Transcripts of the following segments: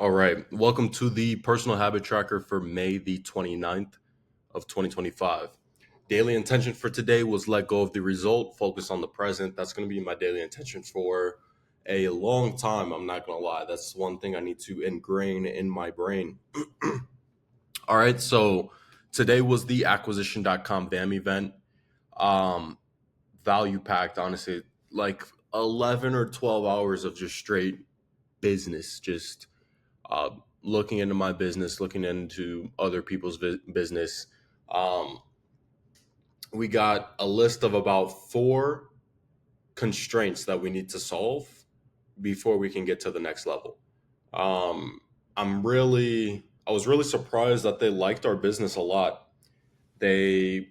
All right. Welcome to the personal habit tracker for May the 29th of 2025. Daily intention for today was let go of the result, focus on the present. That's going to be my daily intention for a long time. I'm not going to lie. That's one thing I need to ingrain in my brain. All right. So today was the acquisition.com VAM event. Um, Value packed, honestly, like 11 or 12 hours of just straight business, just uh, looking into my business, looking into other people's business. Um, we got a list of about four constraints that we need to solve before we can get to the next level. Um, I was really surprised that they liked our business a lot. They,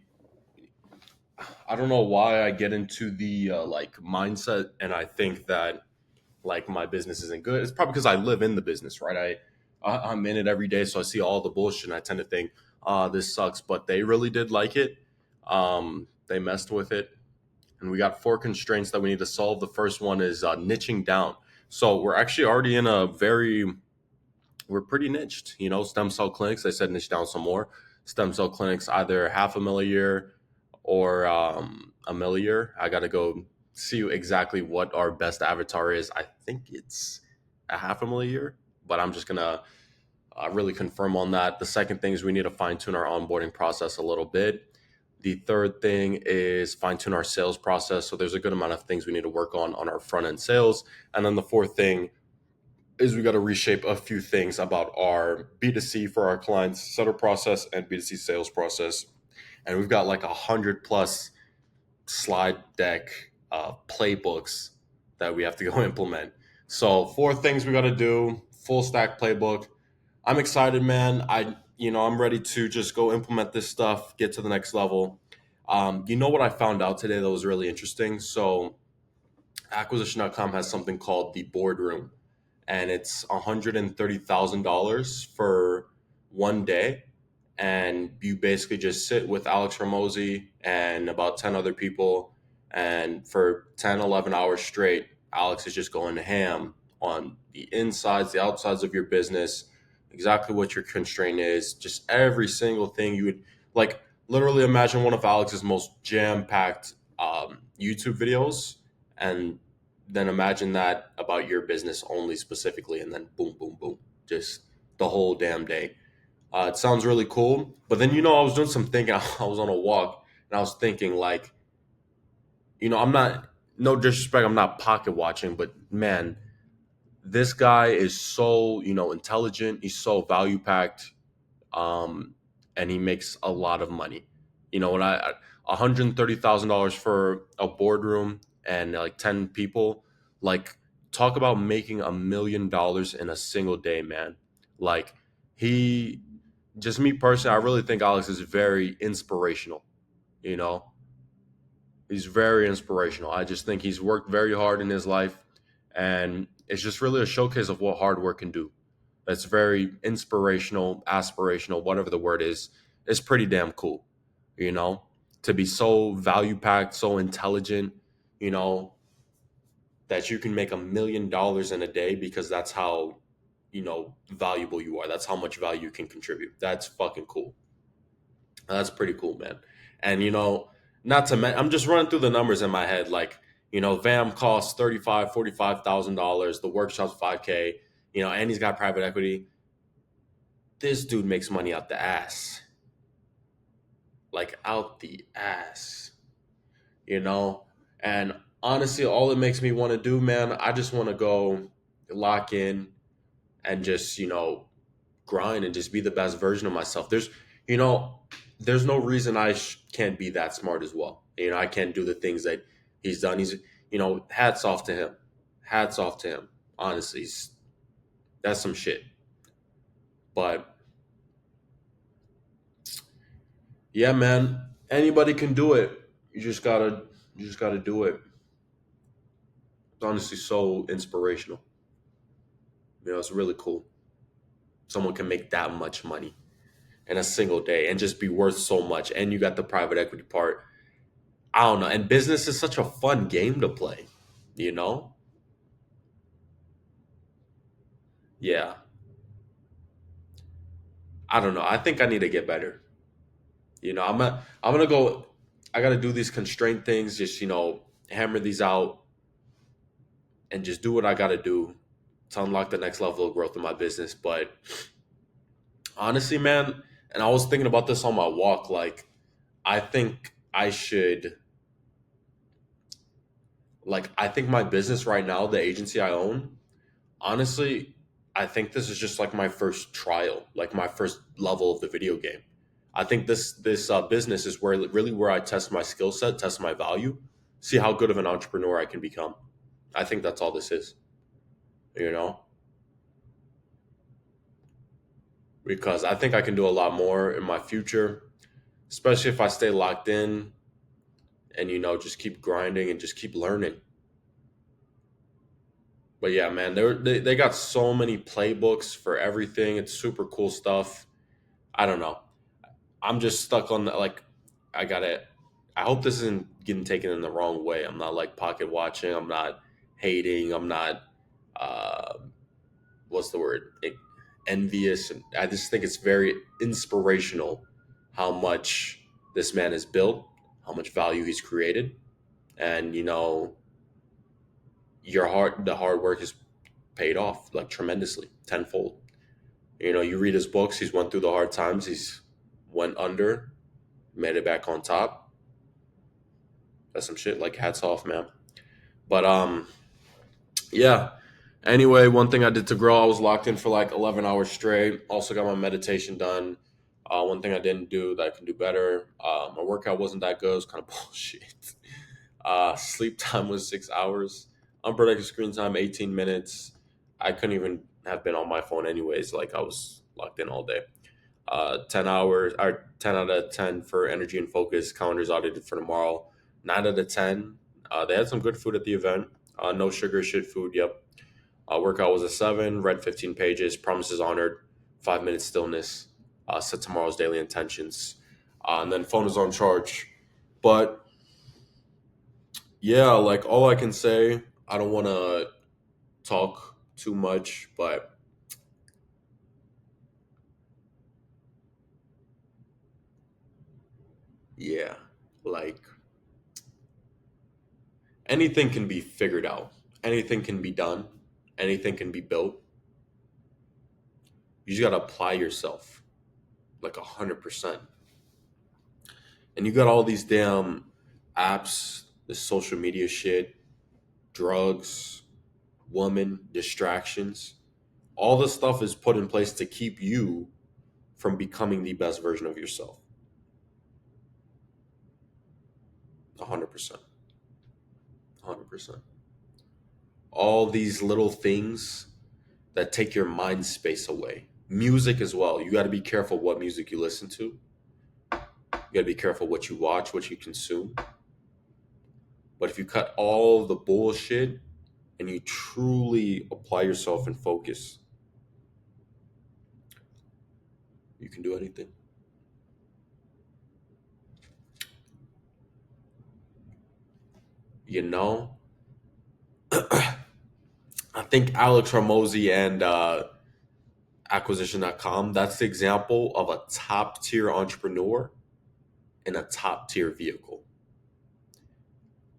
I don't know why I get into the like mindset and I think that like my business isn't good. It's probably because I live in the business, right? I'm in it every day, so I see all the bullshit, and I tend to think, this sucks. But they really did like it. They messed with it, and we got four constraints that we need to solve. The first one is niching down. So we're actually already in a we're pretty niched. Stem cell clinics. They said niche down some more. Stem cell clinics, either half a mil a year or a mil a year. I got to go see exactly what our best avatar is. I think it's a half a mil a year, but I'm just gonna really confirm on that. The second thing is we need to fine tune our onboarding process a little bit. The third thing is fine tune our sales process. So there's a good amount of things we need to work on our front end sales. And then the fourth thing is we got to reshape a few things about our B2C for our clients, seller process and B2C sales process. And we've got like 100 plus slide deck playbooks that we have to go implement. So four things we got to do, full stack playbook. I'm excited, man. I'm ready to just go implement this stuff, get to the next level. You know what I found out today that was really interesting? So acquisition.com has something called the boardroom, and it's $130,000 for one day. And you basically just sit with Alex Ramosi and about 10 other people. And for 10, 11 hours straight, Alex is just going ham on the insides, the outsides of your business, exactly what your constraint is, just every single thing you would like. Literally imagine one of Alex's most jam packed YouTube videos, and then imagine that about your business only specifically, and then boom, boom, boom, just the whole damn day. It sounds really cool. But then, I was doing some thinking. I was on a walk and I was thinking, like, I'm not, no disrespect, I'm not pocket watching, but man, this guy is so, intelligent. He's so value packed. And he makes a lot of money. When $130,000 for a boardroom and like 10 people, like talk about making $1 million in a single day, man. Like he, just me personally, I really think Alex is very inspirational. You know, he's very inspirational. I just think he's worked very hard in his life, and it's just really a showcase of what hard work can do. That's very inspirational, aspirational, whatever the word is. It's pretty damn cool, you know, to be so value packed, so intelligent, you know, that you can make $1 million in a day because that's how, valuable you are. That's how much value you can contribute. That's fucking cool. That's pretty cool, man. And not to mention, I'm just running through the numbers in my head. Like, VAM costs 35, $45,000. The workshop's 5K. And he's got private equity. This dude makes money out the ass, like out the ass, you know. And honestly, all it makes me want to do, man, I just want to go lock in and just grind and just be the best version of myself. You know, there's no reason I can't be that smart as well. I can't do the things that he's done. He's, hats off to him. Hats off to him. Honestly, that's some shit. But yeah, man, anybody can do it. You just gotta do it. It's honestly so inspirational. It's really cool. Someone can make that much money in a single day and just be worth so much. And you got the private equity part. I don't know. And business is such a fun game to play, you know? Yeah. I don't know. I think I need to get better. I'm gonna go. I gotta do these constraint things. Just hammer these out and just do what I gotta do to unlock the next level of growth in my business. But honestly, man, and I was thinking about this on my walk. Like, I think I should. Like, I think my business right now, the agency I own, honestly, I think this is just like my first trial, like my first level of the video game. I think this business is where I test my skill set, test my value, see how good of an entrepreneur I can become. I think that's all this is, you know, because I think I can do a lot more in my future, especially if I stay locked in and just keep grinding and just keep learning. But yeah, man, they got so many playbooks for everything. It's super cool stuff. I don't know. I'm just stuck on that. Like, I gotta. I hope this isn't getting taken in the wrong way. I'm not like pocket watching. I'm not hating. I'm not. Uh, what's the word? Envious. And I just think it's very inspirational how much this man has built, how much value he's created, and the hard work has paid off like tremendously, tenfold. You read his books. He's went through the hard times. He's went under, made it back on top. That's some shit. Like, hats off, man. But yeah. Anyway, one thing I did to grow, I was locked in for like 11 hours straight. Also got my meditation done. One thing I didn't do that I can do better. My workout wasn't that good. It was kind of bullshit. Sleep time was 6 hours. Unproductive screen time 18 minutes. I couldn't even have been on my phone anyways. Like, I was locked in all day. 10 hours or 10 out of 10 for energy and focus. Calendars audited for tomorrow. 9 out of 10. They had some good food at the event. No sugar, shit food. Yep. Workout was a 7. Read 15 pages. Promises honored. 5 minutes stillness. Set tomorrow's daily intentions. And then phone is on charge. But yeah, like, all I can say, I don't want to talk too much, but yeah, like, anything can be figured out, anything can be done, anything can be built. You just got to apply yourself like 100%. And you got all these damn apps, this social media shit, drugs, woman, distractions. All this stuff is put in place to keep you from becoming the best version of yourself. 100%. 100%. All these little things that take your mind space away. Music as well. You got to be careful what music you listen to. You got to be careful what you watch, what you consume. But if you cut all the bullshit and you truly apply yourself and focus, you can do anything. You know, I think Alex Ramosi and acquisition.com, that's the example of a top tier entrepreneur in a top tier vehicle.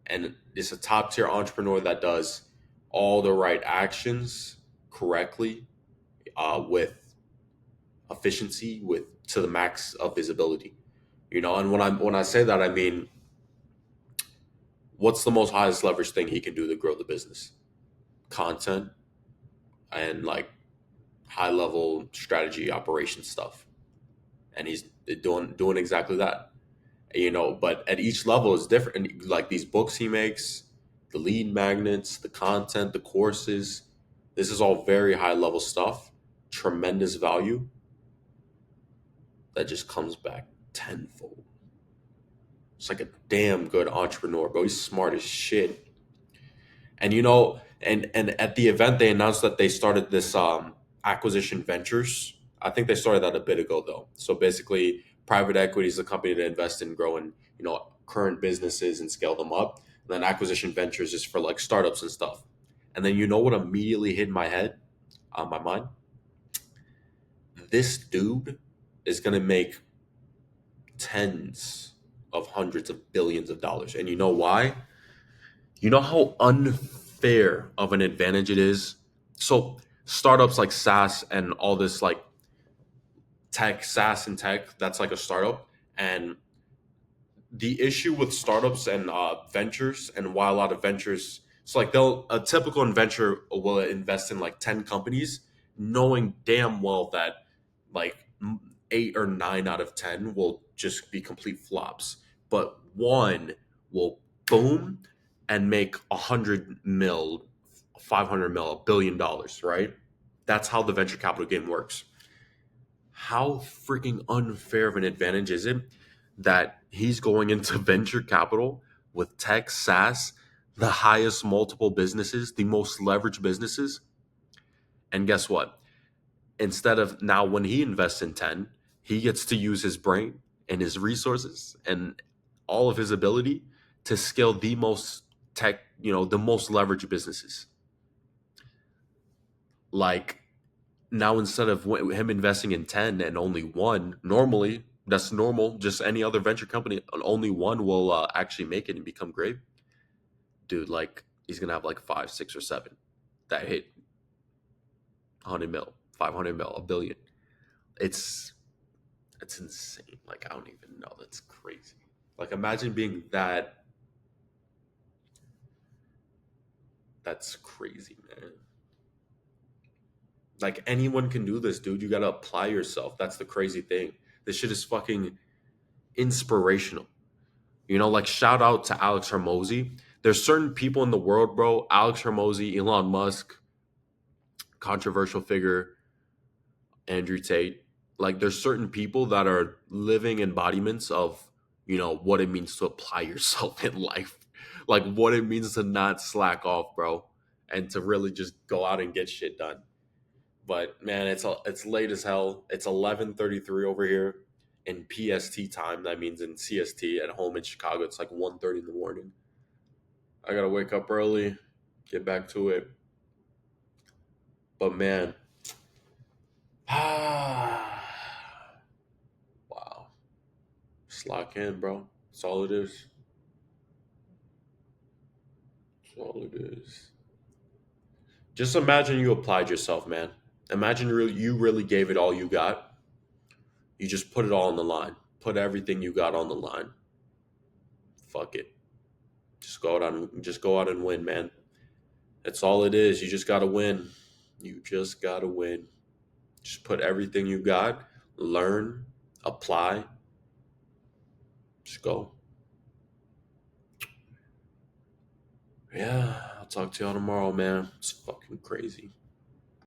And it's a top tier entrepreneur that does all the right actions correctly, with efficiency, with to the max of visibility. And when I say that, I mean, what's the most highest leverage thing he can do to grow the business? Content and like high level strategy operation stuff. And he's doing exactly that. But at each level is different. And like, these books he makes, the lead magnets, the content, the courses, this is all very high level stuff, tremendous value that just comes back tenfold. It's like a damn good entrepreneur, bro. He's smart as shit. And and at the event they announced that they started this acquisition ventures. I think they started that a bit ago though. So basically, private equity is a company to invest in growing, current businesses and scale them up. And then acquisition ventures is for like startups and stuff. And then what immediately hit my head, my mind? This dude. is going to make tens of hundreds of billions of dollars. And you know why? You know how unfair of an advantage it is? So, startups like SaaS and all this like tech, SaaS and tech, that's like a startup. And the issue with startups and ventures, and why a lot of ventures, it's like they'll a typical venture will invest in like 10 companies, knowing damn well that like 8 or 9 out of 10 will just be complete flops, but one will boom and make 100 mil, 500 mil, $1 billion, right? That's how the venture capital game works. How freaking unfair of an advantage is it that he's going into venture capital with tech, SaaS, the highest multiple businesses, the most leveraged businesses? And guess what? Instead of now, when he invests in 10, he gets to use his brain and his resources and all of his ability to scale the most tech, the most leveraged businesses. Like, now, instead of him investing in 10 and only one, normally that's normal, just any other venture company, only one will actually make it and become great. Dude, like, he's gonna have like five, six, or seven that hit 100 mil, 500 mil, $1 billion. It's insane. Like, I don't even know. That's crazy. Like, imagine being that. That's crazy, man. Like, anyone can do this, dude. You gotta apply yourself. That's the crazy thing. This shit is fucking inspirational. Like, shout out to Alex Hermosi. There's certain people in the world, bro. Alex Hermosi, Elon Musk, controversial figure, Andrew Tate. Like, there's certain people that are living embodiments of, what it means to apply yourself in life. Like, what it means to not slack off, bro, and to really just go out and get shit done. But man, it's late as hell. It's 11:33 over here in PST time. That means in CST at home in Chicago. It's like 1:30 in the morning. I gotta wake up early, get back to it. But man, wow, just lock in, bro. That's all it is. That's all it is. Just imagine you applied yourself, man. Imagine you really gave it all you got. You just put it all on the line. Put everything you got on the line. Fuck it. Just go out and win, man. That's all it is. You just gotta win. You just gotta win. Just put everything you got, learn, apply, just go. Yeah, I'll talk to y'all tomorrow, man. It's fucking crazy.